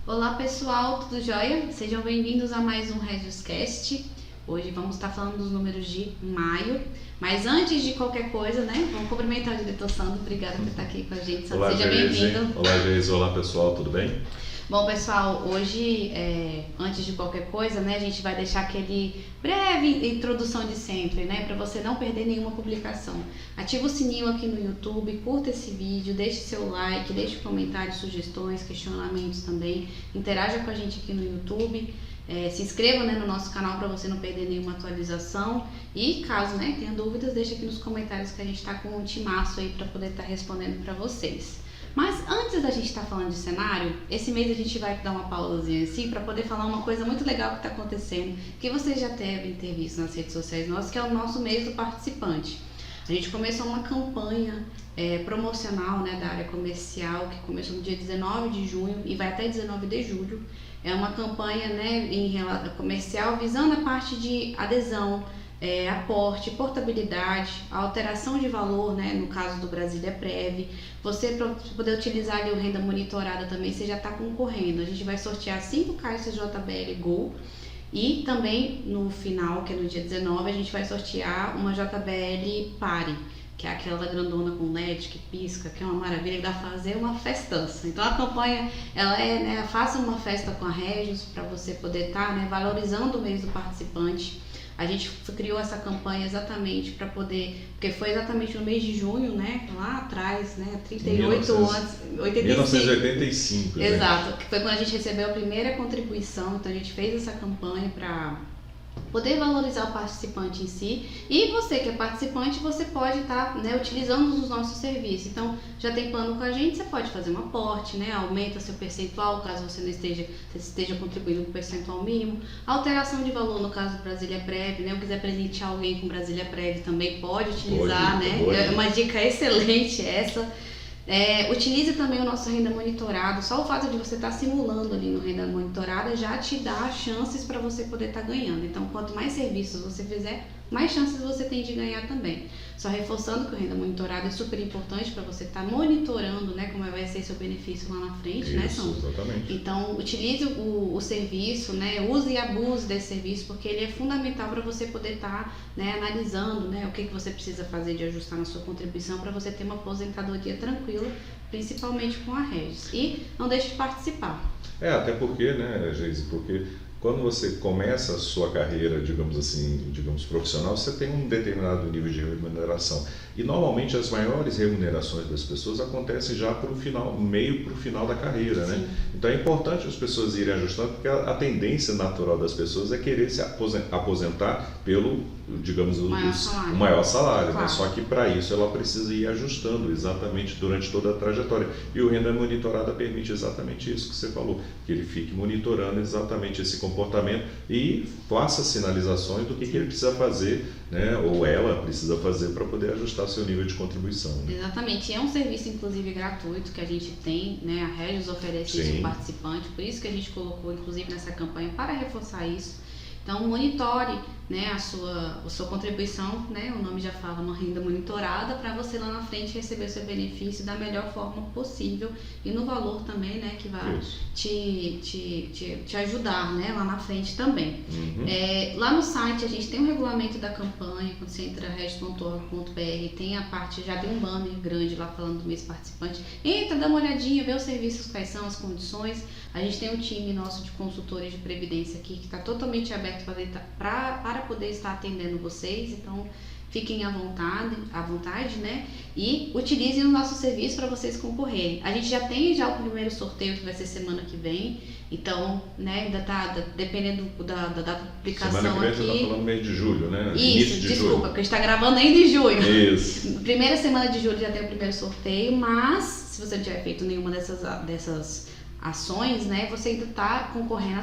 Olá pessoal, tudo jóia? Sejam bem-vindos a mais um Regioscast. Hoje vamos estar falando dos números de maio, mas antes de qualquer coisa, né, vamos cumprimentar o diretor Sandro. Obrigada por estar aqui com a gente, Sandro. Olá, seja bem-vindo. Olá, Geise. Olá, pessoal, tudo bem? Bom, pessoal, hoje, antes de qualquer coisa, né, a gente vai deixar aquele breve introdução de sempre, né, para você não perder nenhuma publicação. Ativa o sininho aqui no YouTube, curta esse vídeo, deixe seu like, deixe comentários, sugestões, questionamentos também, interaja com a gente aqui no YouTube. Se inscreva, né, no nosso canal para você não perder nenhuma atualização e caso, né, tenha dúvidas, deixa aqui nos comentários que a gente está com um timaço aí para poder estar respondendo para vocês. Mas antes da gente estar falando de cenário, esse mês a gente vai dar uma pausazinha assim para poder falar uma coisa muito legal que está acontecendo, que vocês já devem ter visto nas redes sociais nossas, que é o nosso mês do participante. A gente começou uma campanha promocional, né, da área comercial, que começou no dia 19 de junho e vai até 19 de julho. É uma campanha, né, comercial visando a parte de adesão, aporte, portabilidade, alteração de valor, né, no caso do Brasília Prev. Você, para poder utilizar ali o renda monitorada também, você já está concorrendo. A gente vai sortear 5 caixas JBL Go e também no final, que é no dia 19, a gente vai sortear uma JBL Pare, que é aquela grandona com LED que pisca, que é uma maravilha, que dá pra fazer uma festança. Então a campanha, ela né, faça uma festa com a Regios para você poder estar, né, valorizando o mês do participante. A gente criou essa campanha exatamente para poder, porque foi exatamente no mês de junho, né, lá atrás, né, 38 anos, 1985. Exato, que foi quando a gente recebeu a primeira contribuição, então a gente fez essa campanha para poder valorizar o participante em si. E você que é participante, você pode estar, né, utilizando os nossos serviços. Então, já tem plano com a gente, você pode fazer um aporte, né, aumenta seu percentual, caso você não esteja contribuindo com o percentual mínimo. Alteração de valor, no caso do Brasília Prev, né, ou quiser presentear alguém com Brasília Prev também pode utilizar, né, é uma dica excelente essa. Utilize também o nosso renda monitorado. Só o fato de você estar simulando ali no renda monitorada já te dá chances para você poder estar ganhando. Então, quanto mais serviços você fizer, mais chances você tem de ganhar também. Só reforçando que o renda monitorado é super importante para você estar monitorando, né, como vai ser seu benefício lá na frente. Isso, né, Sandro? Exatamente. Então, utilize o serviço, né, use e abuse desse serviço, porque ele é fundamental para você poder estar, né, analisando, né, o que você precisa fazer de ajustar na sua contribuição para você ter uma aposentadoria tranquila, principalmente com a Regis. E não deixe de participar. Até porque, né, Geise, porque quando você começa a sua carreira, digamos profissional, você tem um determinado nível de remuneração. E normalmente as maiores remunerações das pessoas acontecem já para o final, meio para o final da carreira, né? Então é importante as pessoas irem ajustando, porque a tendência natural das pessoas é querer se aposentar pelo, digamos, o maior salário. Claro. Né? Só que para isso ela precisa ir ajustando exatamente durante toda a trajetória. E o renda monitorada permite exatamente isso que você falou, que ele fique monitorando exatamente esse comportamento e faça sinalizações do que ele precisa fazer, né, ou ela precisa fazer para poder ajustar seu nível de contribuição. Né? Exatamente, é um serviço inclusive gratuito que a gente tem, né, a Regios oferece isso ao participante, por isso que a gente colocou inclusive nessa campanha para reforçar isso. Então monitore, né, a sua contribuição, né, o nome já fala, uma renda monitorada, para você lá na frente receber o seu benefício da melhor forma possível e no valor também, né, que vai te ajudar, né, lá na frente também. Lá no site a gente tem um regulamento da campanha, quando você entra regis.org.br, tem a parte, já tem um banner grande lá falando do mês participante. Entra, dá uma olhadinha, vê os serviços, quais são as condições. A gente tem um time nosso de consultores de previdência aqui que está totalmente aberto para poder estar atendendo vocês, então fiquem à vontade, né? E utilizem o nosso serviço para vocês concorrerem. A gente já tem o primeiro sorteio que vai ser semana que vem, então, né, ainda tá dependendo da data de publicação aqui. Semana que vem você tá falando mês de julho, né? Isso, desculpa, porque a gente está gravando ainda em julho. Isso. Primeira semana de julho já tem o primeiro sorteio, mas se você não tiver feito nenhuma dessas ações, né, você ainda está concorrendo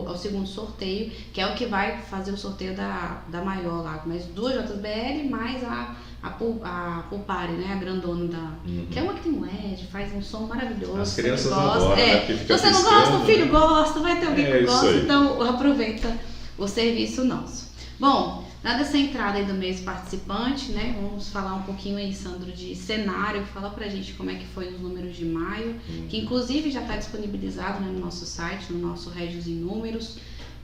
ao segundo sorteio, que é o que vai fazer o sorteio da maior lá, mais 2 JBL, mais a Pulpare, né, a grandona que é uma que tem LED, faz um som maravilhoso. As crianças adoram, né, se você não gosta, o filho gosta, vai ter alguém que gosta, então aproveita o serviço nosso. Bom, Dada essa entrada aí do mês participante, né, vamos falar um pouquinho aí, Sandro, de cenário. Fala pra gente como é que foi os números de maio, que inclusive já está disponibilizado, né, no nosso site, no nosso Régios em Números,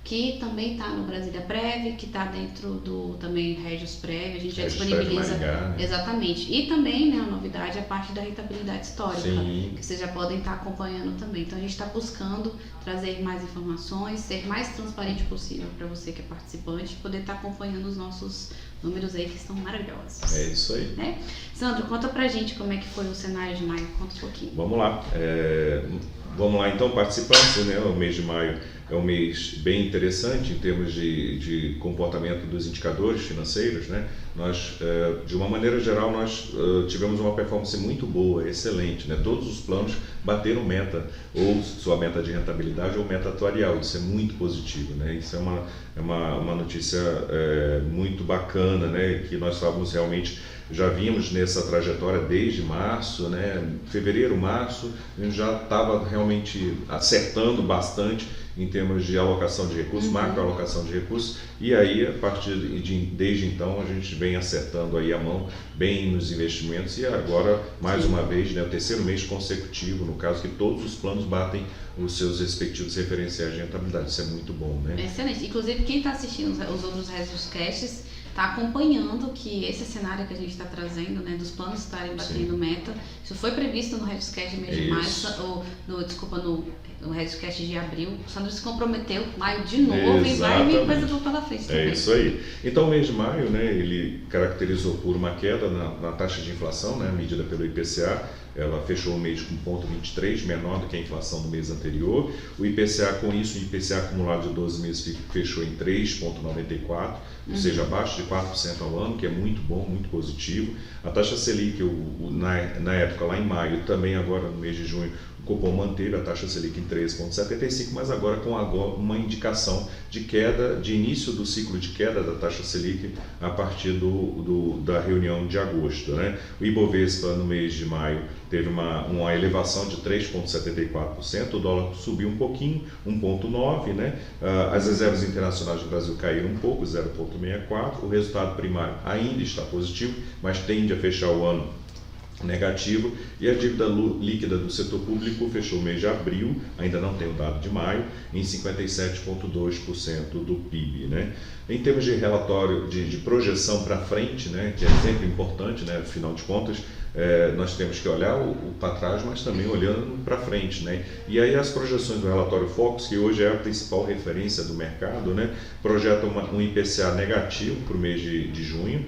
que também está no Brasília Prev, que está dentro do também Régios Prev, a gente já disponibiliza. Maringá, né? Exatamente. E também, né, a novidade é a parte da rentabilidade histórica, Sim. que vocês já podem estar acompanhando também. Então a gente está buscando trazer mais informações, ser mais transparente possível para você que é participante, poder estar acompanhando os nossos números aí que estão maravilhosos. É isso aí. Né? Sandro, conta pra gente como é que foi o cenário de maio, conta um pouquinho. Vamos lá. Vamos lá então, participantes, né? O mês de maio é um mês bem interessante em termos de comportamento dos indicadores financeiros, né? Nós, de uma maneira geral, nós tivemos uma performance muito boa, excelente, né? Todos os planos bateram meta, ou sua meta de rentabilidade ou meta atuarial. Isso é muito positivo, né? Isso é uma notícia muito bacana, né? Que nós estávamos realmente, já vimos nessa trajetória desde março, né? Fevereiro, março, a gente já estava realmente acertando bastante em termos de alocação de recursos, macroalocação de recursos, e aí desde então a gente vem acertando aí a mão bem nos investimentos, e agora mais uma vez, né, o terceiro mês consecutivo, no caso que todos os planos batem os seus respectivos referenciais de rentabilidade. Isso é muito bom, né? Excelente. Inclusive quem está assistindo os outros Régios está acompanhando que esse cenário que a gente está trazendo, né, dos planos estarem batendo meta, isso foi previsto no Régios Cash de mês de maio, no Régios Cash de abril. O Sandro se comprometeu, maio de novo, e vai vir coisa boa pela frente também. É isso aí. Então o mês de maio, né, ele caracterizou por uma queda na taxa de inflação, né, medida pelo IPCA. Ela fechou o mês com 0,23, menor do que a inflação do mês anterior. O IPCA, com isso, o IPCA acumulado de 12 meses fechou em 3,94, ou seja, abaixo de 4% ao ano, que é muito bom, muito positivo. A taxa Selic, na época, lá em maio, também agora no mês de junho, o Copom manteve a taxa Selic em 13,75, mas agora com uma indicação de queda, de início do ciclo de queda da taxa Selic a partir da reunião de agosto, né? O Ibovespa no mês de maio teve uma elevação de 3,74%, o dólar subiu um pouquinho, 1,9%, né? As reservas internacionais do Brasil caíram um pouco, 0,64%, o resultado primário ainda está positivo, mas tende a fechar o ano negativo, e a dívida líquida do setor público fechou o mês de abril, ainda não tem o dado de maio, em 57,2% do PIB, né? Em termos de relatório de projeção para frente, né, que é sempre importante, né, afinal de contas, nós temos que olhar para trás, mas também olhando para frente, né? E aí as projeções do relatório Focus, que hoje é a principal referência do mercado, né, projetam um IPCA negativo para o mês de junho.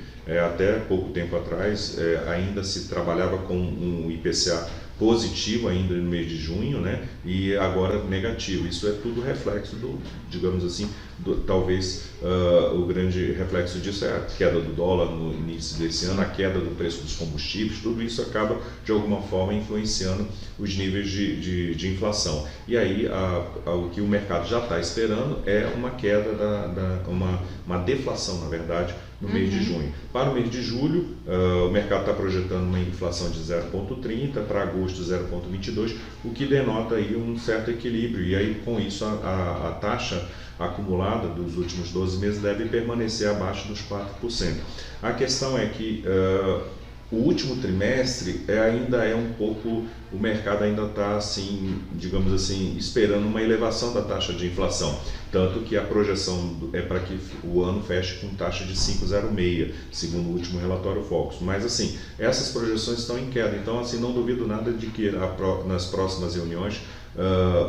Até pouco tempo atrás ainda se trabalhava com um IPCA positivo ainda no mês de junho, né? E agora negativo. Isso é tudo reflexo digamos assim, talvez o grande reflexo disso é a queda do dólar no início desse ano, a queda do preço dos combustíveis. Tudo isso acaba de alguma forma influenciando os níveis de inflação. E aí o que o mercado já está esperando é uma queda, uma deflação, na verdade, no mês de junho. Para o mês de julho, o mercado está projetando uma inflação de 0,30%, para agosto 0,22%, o que denota aí um certo equilíbrio, e aí com isso a taxa acumulada dos últimos 12 meses deve permanecer abaixo dos 4%. A questão é que o último trimestre ainda é um pouco, o mercado ainda está, assim, digamos assim, esperando uma elevação da taxa de inflação, tanto que a projeção é para que o ano feche com taxa de 5,06, segundo o último relatório Focus. Mas assim, essas projeções estão em queda, então assim, não duvido nada de que nas próximas reuniões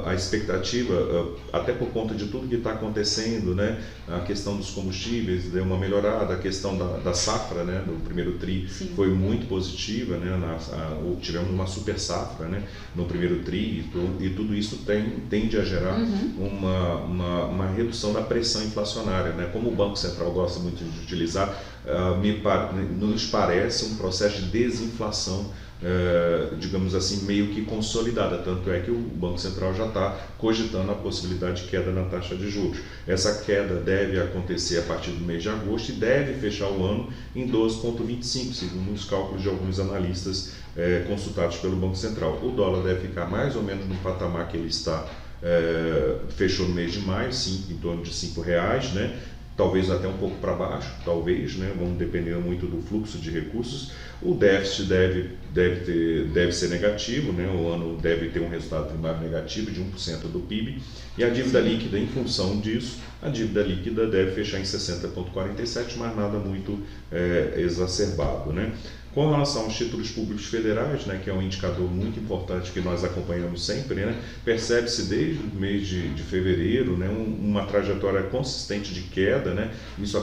a expectativa, até por conta de tudo que está acontecendo, né, a questão dos combustíveis deu uma melhorada, a questão da safra, né, do primeiro TRI foi muito positiva, né, tivemos uma super safra, né, no primeiro TRI, e tudo isso tende a gerar uma redução da pressão inflacionária, né, como o Banco Central gosta muito de utilizar, nos parece um processo de desinflação, digamos assim, meio que consolidada, tanto é que o Banco Central já está cogitando a possibilidade de queda na taxa de juros. Essa queda deve acontecer a partir do mês de agosto e deve fechar o ano em 12,25, segundo os cálculos de alguns analistas consultados pelo Banco Central. O dólar deve ficar mais ou menos no patamar que ele está, fechou no mês de maio, em torno de R$5, né? talvez até um pouco para baixo, talvez, né? Vamos depender muito do fluxo de recursos. O déficit deve ser negativo, né? O ano deve ter um resultado primário negativo de 1% do PIB, e a dívida líquida, em função disso, a dívida líquida deve fechar em 60,47, mas nada muito exacerbado, né? Com relação aos títulos públicos federais, né, que é um indicador muito importante que nós acompanhamos sempre, né, percebe-se desde o mês de fevereiro, né, uma trajetória consistente de queda, né, isso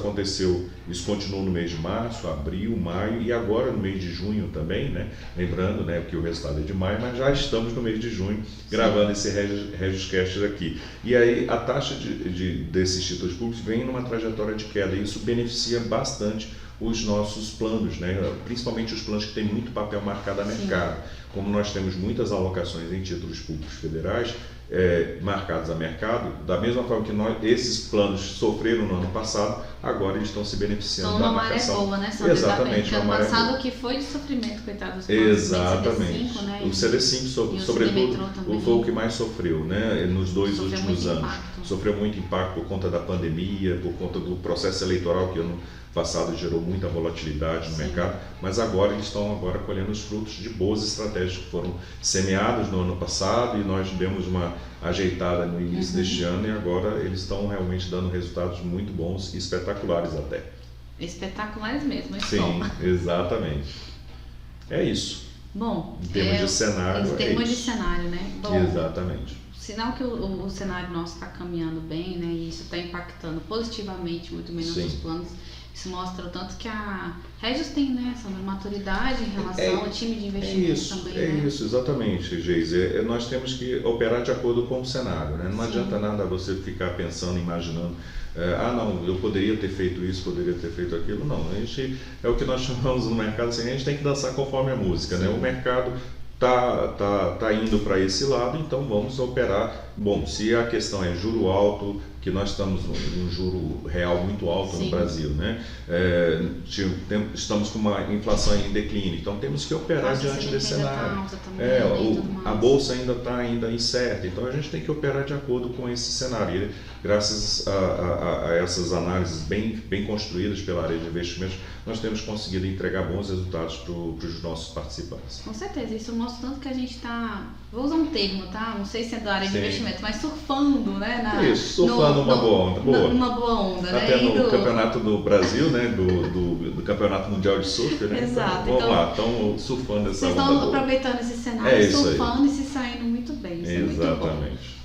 continuou no mês de março, abril, maio e agora no mês de junho também, né, lembrando, né, que o resultado é de maio, mas já estamos no mês de junho gravando esse RegioCast aqui. E aí a taxa desses títulos públicos vem numa trajetória de queda e isso beneficia bastante os nossos planos, né? Principalmente os planos que têm muito papel marcado a mercado. Sim. Como nós temos muitas alocações em títulos públicos federais marcados a mercado, da mesma forma que esses planos sofreram no ano passado, agora eles estão se beneficiando da marcação. São uma maré boa, né, Sandro? Exatamente. Ano passado que foi de sofrimento, coitado dos planos. Exatamente. CD5, né? O CD5, sobretudo, foi o que mais sofreu, né? Nos dois últimos anos. Sofreu muito impacto por conta da pandemia, por conta do processo eleitoral que ano passado gerou muita volatilidade no mercado, mas agora eles estão colhendo os frutos de boas estratégias que foram semeadas no ano passado e nós demos uma ajeitada no início deste ano e agora eles estão realmente dando resultados muito bons e espetaculares até. Espetaculares mesmo, sim, exatamente. É isso. Bom, em termos de cenário, em termos de cenário, né? Bom, exatamente. Sinal que o cenário nosso está caminhando bem, né? E isso está impactando positivamente muito bem nossos planos. Isso mostra o tanto que a Regios tem, né, essa maturidade em relação ao time de investimento também. Isso, exatamente, Geise. Nós temos que operar de acordo com o cenário, né? Não adianta nada você ficar pensando, imaginando, não, eu poderia ter feito isso, poderia ter feito aquilo. Não, é o que nós chamamos no mercado, assim, a gente tem que dançar conforme a música, né? O mercado tá indo para esse lado, então vamos operar. Bom, se a questão é juro alto, que nós estamos num juro real muito alto no Brasil, né? Estamos com uma inflação em declínio, então temos que operar diante desse cenário. A bolsa ainda está incerta, então a gente tem que operar de acordo com esse cenário. E, graças a essas análises bem construídas pela área de investimentos, nós temos conseguido entregar bons resultados para os nossos participantes. Com certeza, isso mostra tanto que a gente está, vou usar um termo, tá? Não sei se é da área de investimento, mas surfando, né? Surfando uma boa onda. Uma boa onda, até né? No Campeonato do Brasil, né? Do Campeonato Mundial de Surf, né? Exato. Então, vamos lá, estão surfando essa onda. Vocês estão aproveitando esse cenário, surfando e se saindo muito bem. Isso exatamente. É muito bom.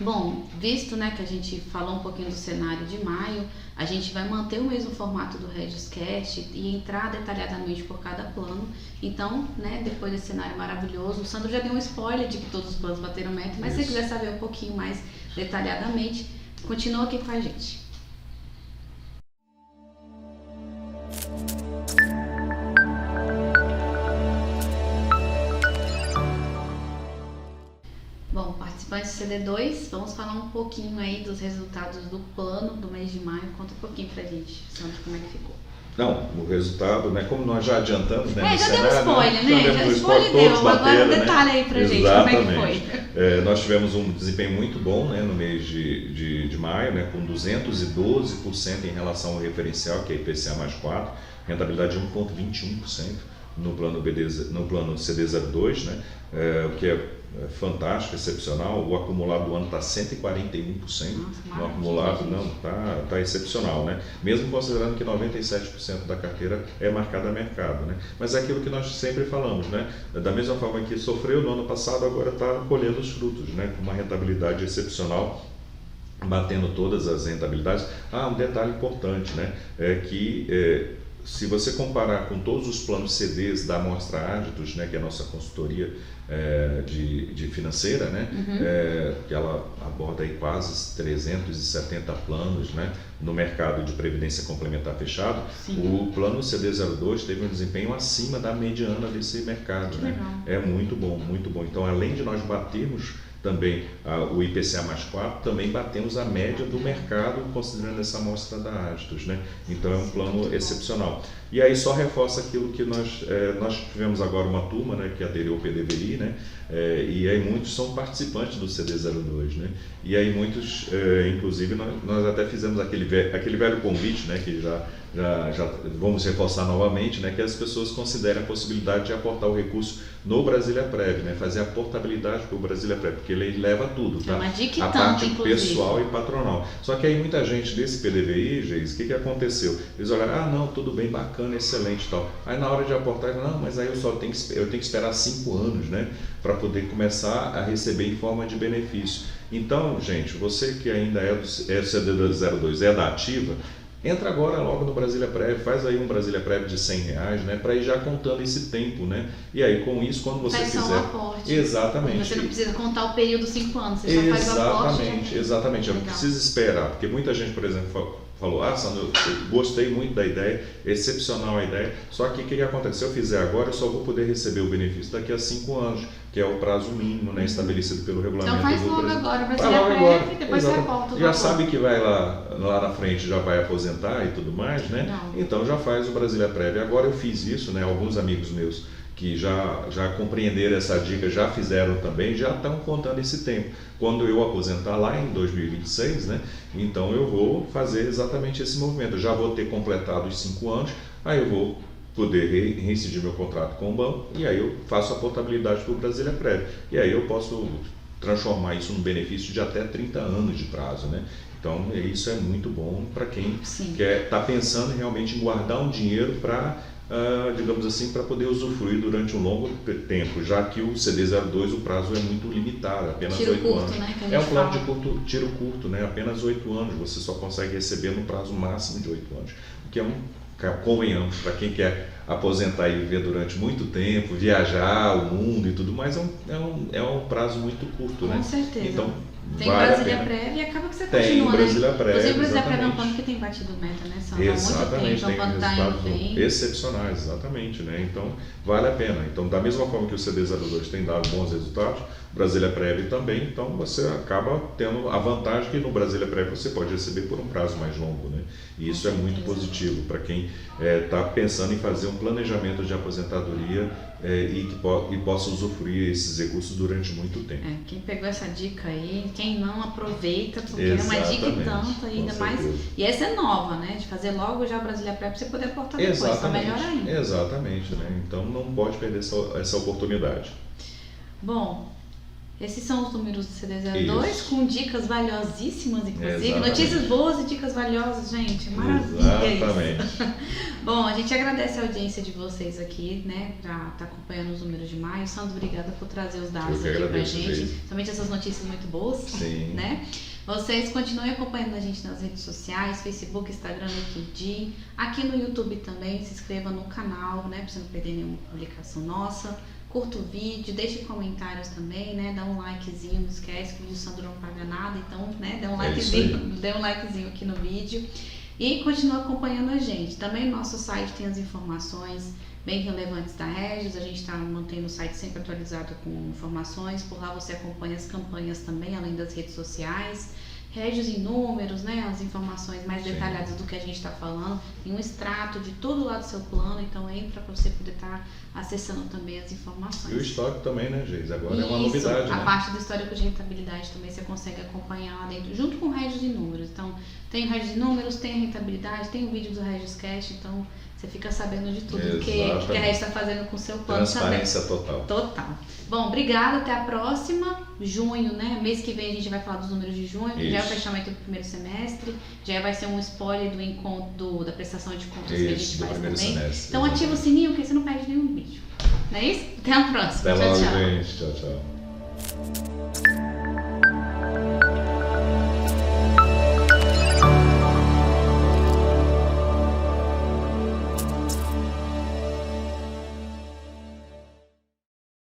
Bom, visto, né, que a gente falou um pouquinho do cenário de maio, a gente vai manter o mesmo formato do RegioCast e entrar detalhadamente por cada plano. Então, né, depois desse cenário maravilhoso, o Sandro já deu um spoiler de que todos os planos bateram meta, mas se você quiser saber um pouquinho mais detalhadamente, continua aqui com a gente. Bom, participantes do CD2, vamos falar um pouquinho aí dos resultados do plano do mês de maio. Conta um pouquinho pra gente, Sandro, como é que ficou. Não, o resultado, né, como nós já adiantamos, né, já deu spoiler, né? Já spoiler deu, agora detalhe aí pra gente, como é que foi. Nós tivemos um desempenho muito bom, né, no mês de maio, né, com 212% em relação ao referencial, que é IPCA mais 4, rentabilidade de 1,21% no plano CD02, né, o que é fantástico, excepcional. O acumulado do ano está 141%. No acumulado não está excepcional, né? Mesmo considerando que 97% da carteira é marcada a mercado, né? Mas é aquilo que nós sempre falamos, né? Da mesma forma que sofreu no ano passado, agora está colhendo os frutos, né? Com uma rentabilidade excepcional, batendo todas as rentabilidades. Um detalhe importante, né? É que se você comparar com todos os planos CDs da Amostra Ágitos, né, que é a nossa consultoria de financeira, né, que ela aborda aí quase 370 planos, né, no mercado de previdência complementar fechado. O plano CD02 teve um desempenho acima da mediana desse mercado, né? É muito bom, muito bom. Então, além de nós batermos também o IPCA mais 4, também batemos a média do mercado considerando essa amostra da Agitos, né? Então é um plano excepcional. E aí só reforça aquilo que nós tivemos agora uma turma, né, que aderiu ao PDVI, né? E aí muitos são participantes do CD02, né? E aí muitos, inclusive nós até fizemos aquele velho convite, né, que já vamos reforçar novamente, né, que as pessoas considerem a possibilidade de aportar o recurso no Brasília-Prev, né, fazer a portabilidade para o Brasília-Prev, porque ele leva tudo, tá? É uma dica a parte inclusive. Pessoal e patronal. Só que aí muita gente desse PDVI, Geis, o que aconteceu? Eles olharam, não, tudo bem, bacana, excelente e tal. Aí na hora de aportar, não, mas aí eu tenho que esperar 5 anos, né, para poder começar a receber em forma de benefício. Então, gente, você que ainda é do CD02, é da ativa, entra agora logo no Brasília-Prev, faz aí um Brasília-Prev de R$100, né, para ir já contando esse tempo, né? E aí com isso, quando você faz fizer, só um aporte. exatamente. Você não precisa contar o período 5 anos, você só faz o aporte. Exatamente. Eu não preciso esperar, porque muita gente, por exemplo, falou, Sandro, eu gostei muito da ideia, excepcional a ideia, só que o que acontece? Se eu fizer agora, eu só vou poder receber o benefício daqui a 5 anos, que é o prazo mínimo, né, estabelecido pelo regulamento. Então faz logo agora, vai ser agora, e depois você aporta. Já sabe que vai lá na frente, já vai aposentar e tudo mais, né? Não. Então já faz o Brasília-Prev. Agora eu fiz isso, né? Alguns amigos meus que já compreenderam essa dica, já fizeram também, já estão contando esse tempo. Quando eu aposentar lá em 2026, né? Então eu vou fazer exatamente esse movimento. Eu já vou ter completado os 5 anos, aí eu vou poder reincidir meu contrato com o banco e aí eu faço a portabilidade para o Brasília-Prev. E aí eu posso transformar isso num benefício de até 30 anos de prazo, né? Então isso é muito bom para quem está pensando realmente em guardar um dinheiro para, digamos assim, para poder usufruir durante um longo tempo, já que o CD02 o prazo é muito limitado, apenas 8 anos. Né, é um plano de tiro curto, né? Apenas 8 anos, você só consegue receber no prazo máximo de 8 anos, o que convenhamos, para quem quer aposentar e viver durante muito tempo, viajar o mundo e tudo mais, é um prazo muito curto, né? Com certeza. Então, tem vale Brasília-Prev e acaba que você tem continua, Brasília-Prev, né? Inclusive o Brasília-Prev é um exatamente. plano que tem batido meta, né? Só há Exatamente, muito tempo, tem quando tá indo bem. resultados excepcionais, exatamente, né? Então, vale a pena. Então, da mesma forma que o CD02 tem dado bons resultados, o Brasília-Prev também, então você acaba tendo a vantagem que no Brasília-Prev você pode receber por um prazo mais longo, né? E isso é muito positivo para quem está pensando em fazer um planejamento de aposentadoria e possa usufruir esses recursos durante muito tempo. Quem pegou essa dica aí, quem não aproveita, porque exatamente, é uma dica e tanto, ainda mais. E essa é nova, né? De fazer logo já a Brasília-Prev para você poder aportar depois, tá melhor ainda. Exatamente, né? Então não pode perder essa oportunidade. Bom, esses são os números do CD02 com dicas valiosíssimas, inclusive. Exatamente. Notícias boas e dicas valiosas, gente. Maravilha. Exatamente. Isso. Bom, a gente agradece a audiência de vocês aqui, né, para estar acompanhando os números de maio. Sandro, obrigada por trazer os dados aqui pra gente. Somente essas notícias muito boas. Sim. Né? Vocês continuem acompanhando a gente nas redes sociais, Facebook, Instagram, LinkedIn, aqui no YouTube também. Se inscreva no canal, né, para você não perder nenhuma publicação nossa. Curta o vídeo, deixe comentários também, né? Dá um likezinho, não esquece que o Sandro não paga nada, então, né? Dê um likezinho aqui no vídeo. E continue acompanhando a gente. Também no nosso site tem as informações bem relevantes da Regis. A gente está mantendo o site sempre atualizado com informações. Por lá você acompanha as campanhas também, além das redes sociais. Regis em números, né, as informações mais detalhadas do que a gente está falando, em um extrato de todo lá do seu plano, então entra para você poder estar acessando também as informações. E o histórico também, né, Geis? Agora é uma novidade, a né? parte do histórico de rentabilidade também você consegue acompanhar lá dentro, junto com o Regis de números. Então, tem o Regis de números, tem a rentabilidade, tem o vídeo do Regis Cash, então você fica sabendo de tudo que a Regis está fazendo com o seu plano. Transparência total. Total. Bom, obrigada, até a próxima. Junho, né? Mês que vem a gente vai falar dos números de junho, que já é o fechamento do primeiro semestre, já vai ser um spoiler do encontro da prestação de contas que a gente faz também. Semestre, então ativa o sininho, porque você não perde nenhum vídeo. Não é isso? Até a próxima. Até tchau, logo, tchau. gente. Tchau, tchau.